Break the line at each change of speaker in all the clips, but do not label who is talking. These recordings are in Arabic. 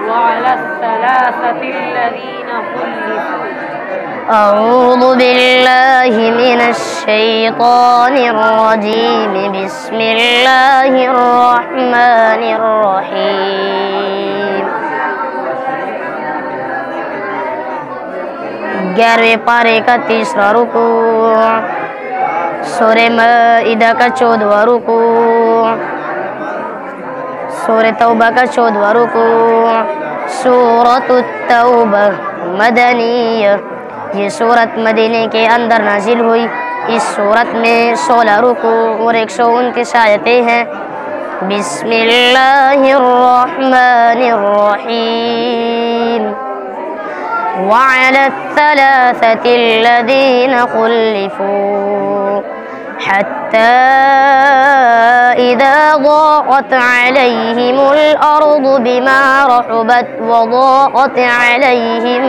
وعلى الثلاثة الذين خلفوا.
أعوذ بالله من الشيطان الرجيم. بسم الله الرحمن الرحيم. 11वें पारे का तीसरा रुकू, सूरह माइदा का 14वां रुकू, सूरह तौबा का 14वां रुकू। सूरतुत तौबा मदनिया, ये सूरत मदीने के अंदर नाजिल हुई। इस सूरत में 16 रुकू और 129 आयतें हैं। बिस्मिल्लाहिर्रहमानिर्रहीम। वअला अल-थलाथतिल्लज़ीना खुल्लिफू हत्ता इज़ा ज़ाक़त अलैहिमुल अर्दु बिमा रहबत व ज़ाक़त अलैहिम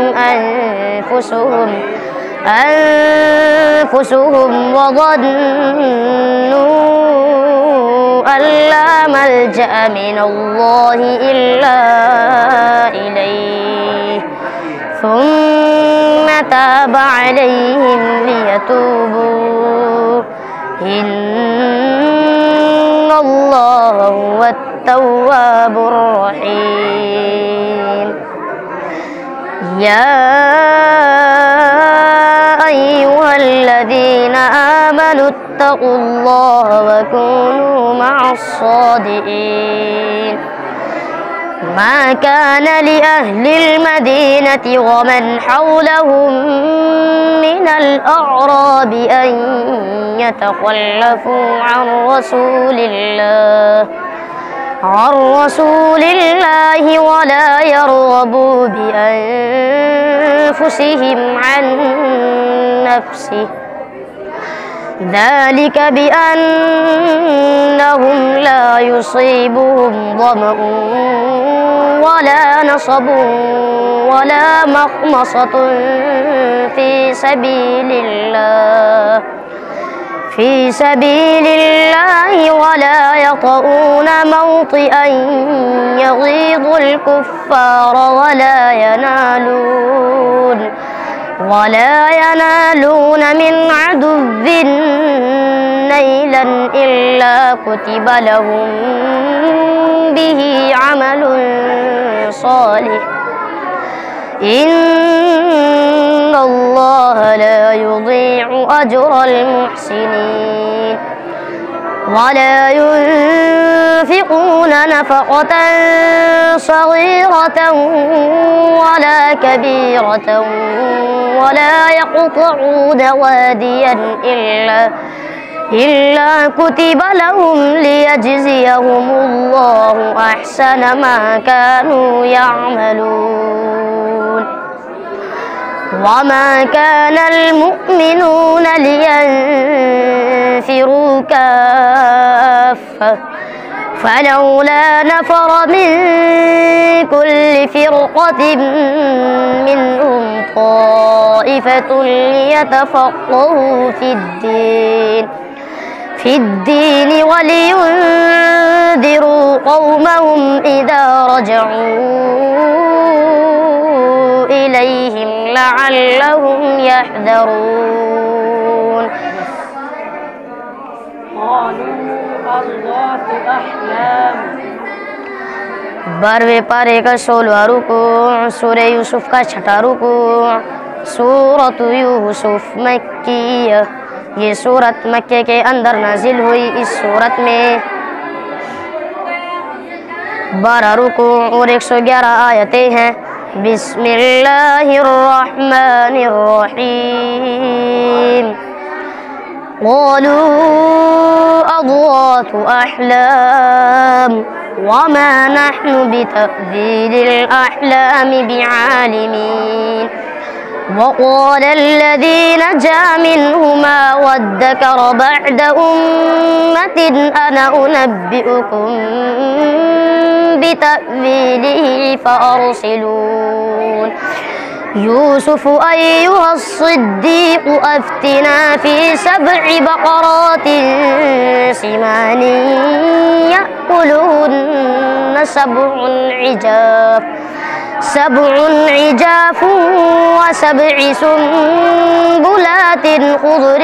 अनफुसुहुम व ज़न्नू अल्ला मल्जअ मिनल्लाहि इल्ला इलैहि ثم تاب عليهم ليتوبوا إن الله هو التواب الرحيم. يا أيها الذين آمنوا اتقوا الله وكونوا مع الصادقين. ما كان لأهل المدينة ومن حولهم من الأعراب أن يتخلفوا عن رسول الله ولا يرغبوا بأنفسهم عن نفسه، ذلك بأنهم لا يصيبهم ظمأ ولا نصب ولا مخمصة في سبيل الله ولا يطؤون موطئا يغيظ الكفار ولا ينالون من عدو نيلا إلا كتب لهم به عمل صالح. إن الله لا يضيع أجر المحسنين. ولا ينفقون نفقة صغيرة ولا كبيرة ولا يقطعون واديا إلا كتب لهم ليجزيهم الله أحسن ما كانوا يعملون. وما كان المؤمنون لينفروا كافة فلولا نفر من كل فرقة منهم طائفة ليتفقهوا في الدين ولينذروا قومهم إذا رجعوا إليهم لعلهم يحذرون.
قالوا أضغاث أحلام.
12वें पारे का 16वां रुकू, सूरह यूसुफ का 6ठा रुकू। सूरत यूसुफ मक्किया, ये सूरत मक्के के अंदर नाजिल हुई। इस सूरत में 12 रुकू और 111 आयतें हैं। बिस्मिल्लाहिर्रहमानिर्रहीम। قالوا أضغاث أحلام وما نحن بتأويل الأحلام بعالمين. وقال الذي نجا منهما وادكر بعد أمة أنا أنبئكم بتأويله فأرسلون. يوسف أيها الصديق أفتنا في 7 بقرات سمان يأكلهن 7 عجاف و7 سنبلات خضر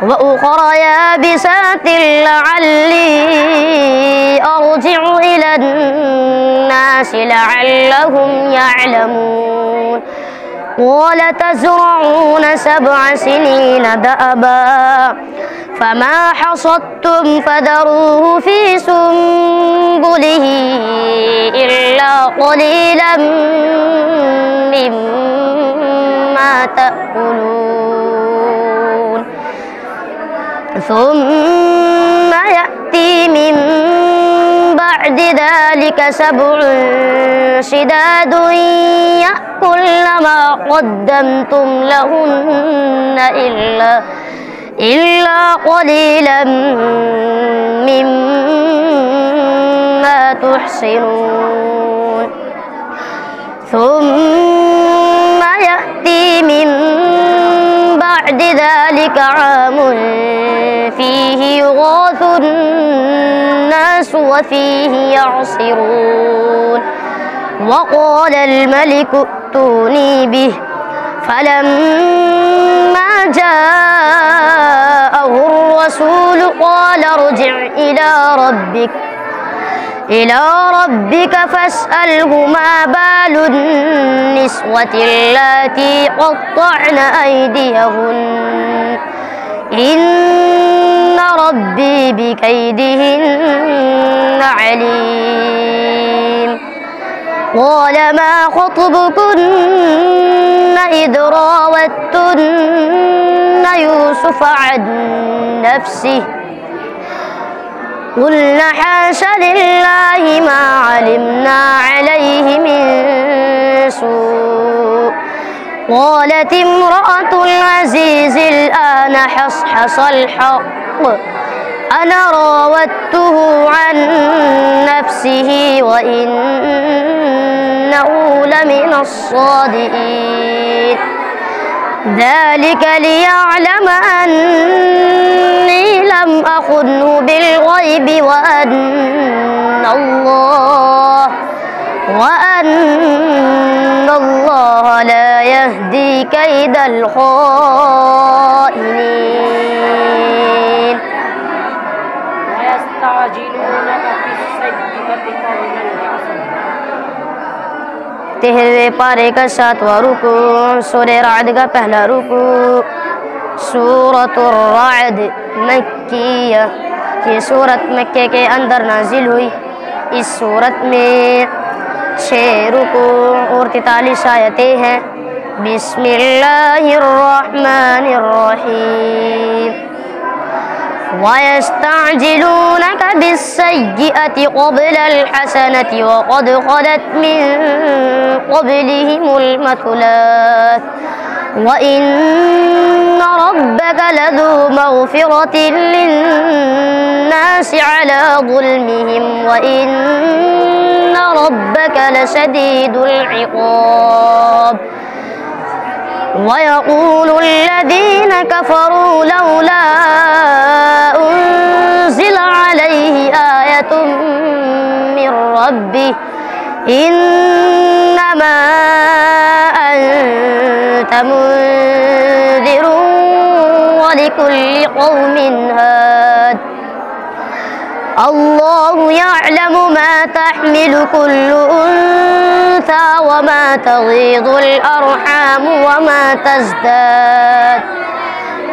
وأخرى يابسات لعلي أرجع إلى الناس لعلهم يعلمون قال تزرعون 7 سنين دأبا فما حصدتم فذروه في سنبله إلا قليلا مما تأكلون ثم يأتي من بعد ذلك 7 شداد يأكلن ما قدمتم لهن إلا قليلا مما تحصنون ثم يأتي من بعد ذلك عام فيه يغاث الناس وفيه يعصرون وقال الملك ائتوني به فلما جاءه الرسول قال ارجع إلى ربك فاسأله ما بال النسوة اللاتي قطعن أيديهن إن ربي بكيدهن عليم قال ما خطبكن إذ راوتن يوسف عن نفسه قلنا حاش لله ما علمنا عليه من سوء قالت امرأة العزيز الآن حصحص الحق أنا راودته عن نفسه وإنه لمن الصادقين ذلك ليعلم أني لم أخنه بالغيب وأن الله لا يهدي كيد الخائنين
ويستعجلونك بالسيئة قبل الحسنة
13वें पारे का 7वां रुकू सूरह राद का पहला रुकू सूरतुर राद मक्किया ये सूरत मक्के के अंदर नाजिल हुई इस सूरत में 6 रुकू और 43 आयतें हैं बिस्मिल्लाहिर्रहमानिर्रहीम ويستعجلونك بالسيئة قبل الحسنة وقد خلت من قبلهم المثلات وإن ربك لذو مغفرة للناس على ظلمهم وإن ربك لشديد العقاب ويقول الذين كفروا لولا أنزل عليه آية من ربه إنما أنت منذر ولكل قوم هاد الله يعلم ما تحمل كل أنثى وما تغيض الأرحام وما تزداد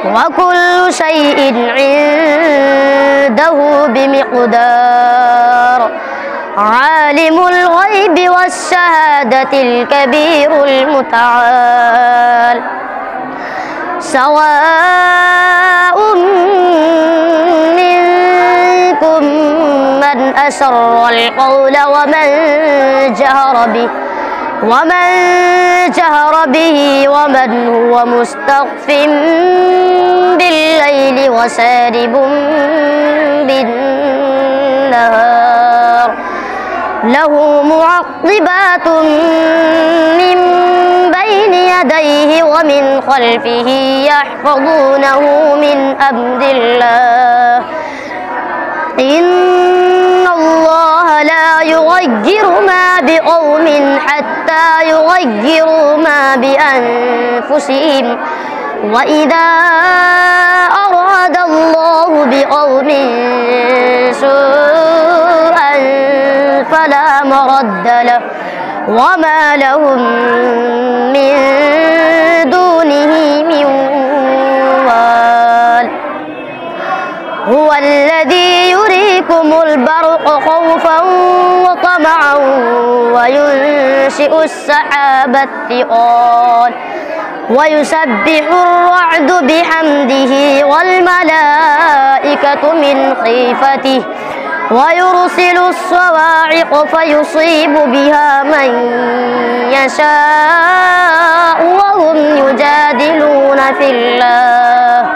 وكل شيء عنده بمقدار عالم الغيب والشهادة الكبير المتعال سواء منكم من أسر القول ومن جهر به ومن هو مستخف بالليل وسارب بالنهار له معقبات من بين يديه ومن خلفه يحفظونه من أمر الله إن الله لا يغير ما بقوم حتى يغيروا ما بأنفسهم وإذا أراد الله بقوم سوءا فلا مرد له وما لهم من دونه من وال هو الذي يريكم البرق خوفا وطمعا وينشئ السحاب الثقال ويسبح الرعد بحمده والملائكة من خيفته ويرسل الصواعق فيصيب بها من يشاء وهم يجادلون في الله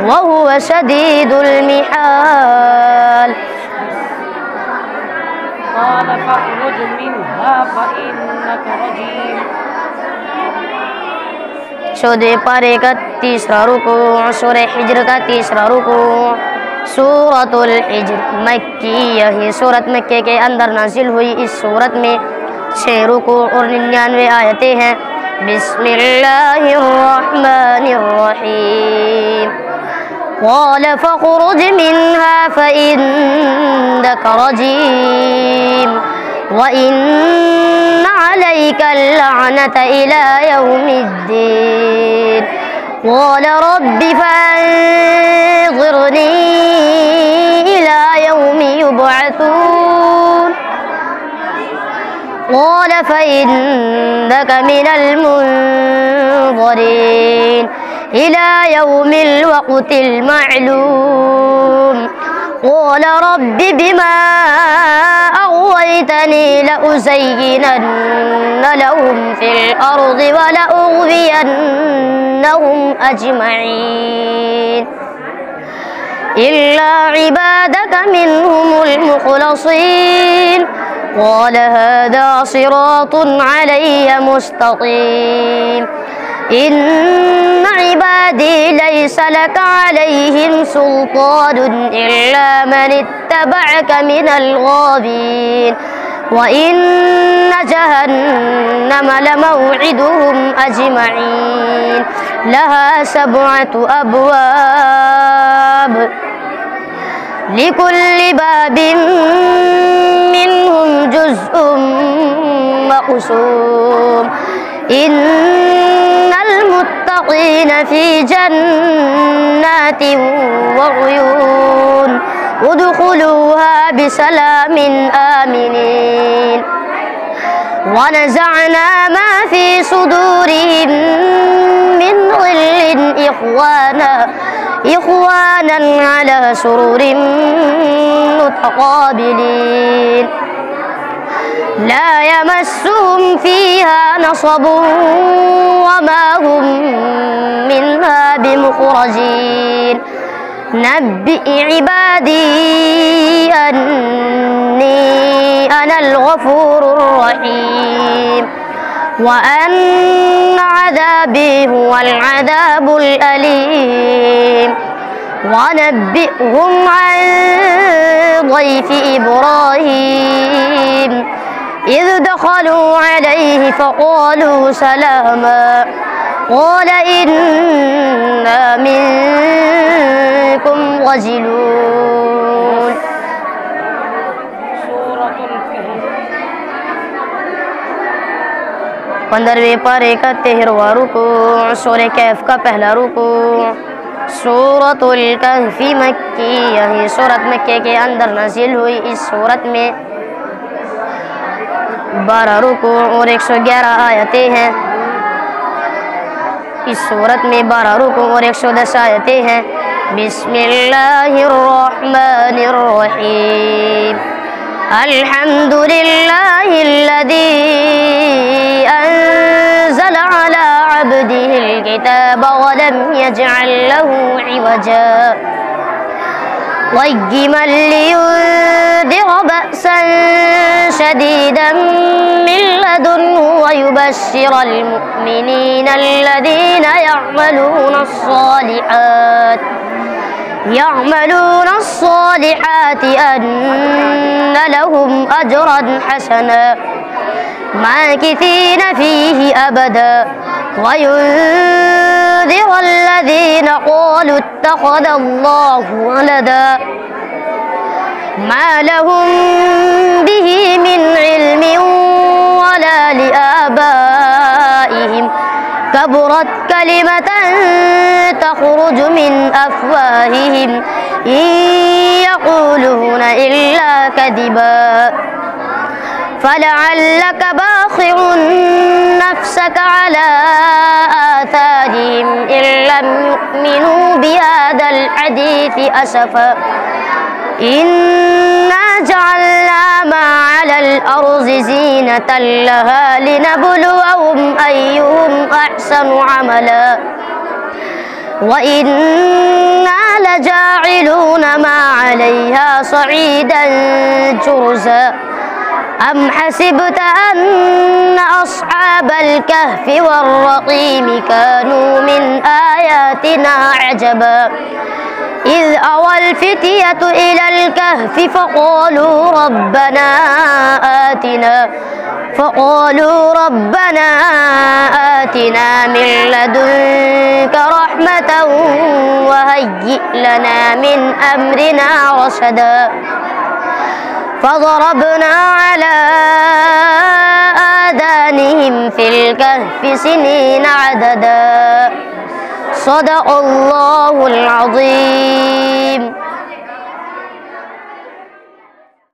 وهو شديد المحال
قال فاخرج منها فإنك رجيم
14 पारे का तीसरा रुकू सूरह हिज्र का तीसरा रुकू सूरतुल हिज्र मक्की यही सूरत मक्के के अंदर नाजिल हुई। इस सूरत में 6 रुकू और 99 आयतें हैं। बिस्मिल्लाहिर्रहमानिर्रहीम قال فاخرج منها فإنك رجيم وإن عليك اللعنة إلى يوم الدين قال رب فأنظرني إلى يوم يبعثون قال فإنك من المنظرين إلى يوم الوقت المعلوم قال رب بما أغويتني لأزينن لهم في الأرض ولأغوينهم أجمعين إلا عبادك منهم المخلصين قال هذا صراط علي مستقيم إن عبادي ليس لك عليهم سلطان إلا من اتبعك من الغاوين وإن جهنم لموعدهم أجمعين لها 7 أبواب لكل باب منهم جزء مقسوم إن المتقين في جنات وعيون ادخلوها بسلام آمنين ونزعنا ما في صدورهم من غل إخوانا على سرر متقابلين لا يمسهم فيها نصب وما هم منها بمخرجين نبئ عبادي أني أنا الغفور الرحيم وأن عذابي هو العذاب الأليم ونبئهم عن ضيف إبراهيم إذ دخلوا عليه فقالوا سلاما قال إنا منكم وجلون
सूरतुल कहफ
15वें पारे का 13वां रुकू सूरह कहफ का पहला रुकू सूरतुल कहफी मक्की यही सूरत मक्के के अंदर नाजिल हुई। इस सूरत में 12 रुकू और 111 आयतें हैं। इस सूरत में 12 रुकू और 110 आयतें हैं। बिस्मिल्लाहिर्रहमानिर्रहीम अल्हम्दुलिल्लाहिल्लज़ी अंज़ल अला अब्दिहिल किताब वलम यजअल लहू इवजा क़य्यिमन लियुनज़िर बअसन شديدا من لدنه ويبشر المؤمنين الذين يعملون الصالحات أن لهم أجرا حسنا ماكثين فيه أبدا وينذر الذين قالوا اتخذ الله ولدا ما لهم به من علم ولا لآبائهم كبرت كلمة تخرج من أفواههم إن يقولون إلا كذبا فلعلك باخع نفسك على آثارهم إن لم يؤمنوا بهذا الحديث أسفا إنا جعلنا ما على الأرض زينة لها لنبلوهم أيهم أحسن عملا وإنا لجاعلون ما عليها صعيدا جرزا أم حسبت أن أصحاب الكهف والرقيم كانوا من آياتنا عجبا إذ أوى الفتية إلى الكهف فقالوا ربنا آتنا من لدنك رحمة وهيئ لنا من أمرنا رشدا فضربنا على آذانهم في الكهف سنين عددا صدق الله العظيم.